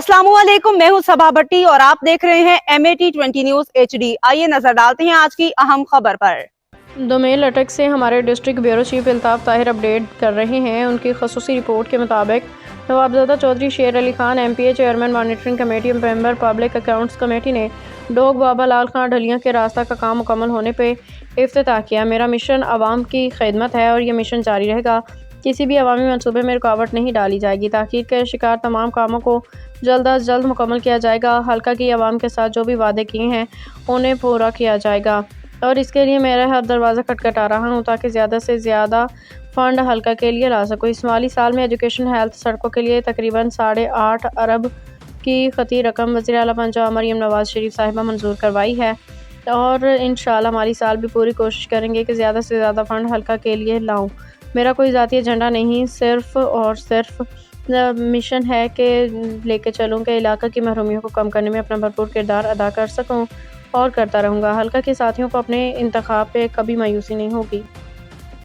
अस्सलाम वालेकुम, मैं हूं सबा भट्टी और आप देख रहे हैं MAT20 न्यूज HD। आइए नजर डालते हैं आज की अहम खबर पर। दोमेल अटक से हमारे district bureau chief Altaf Tahir update कर रहे हैं। उनकी खसूसी रिपोर्ट के मुताबिक नवाबजादा चौधरी शेर Ali Khan MPA chairman monitoring committee और मेंबर पब्लिक अकाउंट्स कमेटी ने डोग बाबा लाल खान ढलियां के रास्ता का काम मुकम्मल होने पे इफ्तिताह किया। मेरा मिशन आवाम की खिदमत है और ये मिशन जारी रहेगा। किसी भी अवामी मनसूबे में रुकावट नहीं डाली जाएगी। ताकीद के शिकार तमाम कामों को जल्द अज जल्द मुकम्मल किया जाएगा। हल्का की आवाम के साथ जो भी वादे किए हैं उन्हें पूरा किया जाएगा और इसके लिए मेरा हर दरवाज़ा खटखटा रहा हूँ ताकि ज़्यादा से ज़्यादा फ़ंड हल्का के लिए ला सकूँ। इस माली साल में एजुकेशन, हेल्थ, सड़कों के लिए तकरीबन 8.5 अरब की खती रकम वज़ीर आला पंजाब मरियम नवाज शरीफ साहिबा मंजूर करवाई है और इंशाअल्लाह माली साल भी पूरी कोशिश करेंगे कि ज़्यादा से ज़्यादा फ़ंड हल्का के लिए लाऊं। मेरा कोई ज़ाती एजेंडा नहीं, सिर्फ और सिर्फ मिशन है कि लेके चलूँ कि इलाका की महरूमियों को कम करने में अपना भरपूर किरदार अदा कर सकूँ और करता रहूँगा। हल्का के साथियों को अपने इंतखाब पे कभी मायूसी नहीं होगी।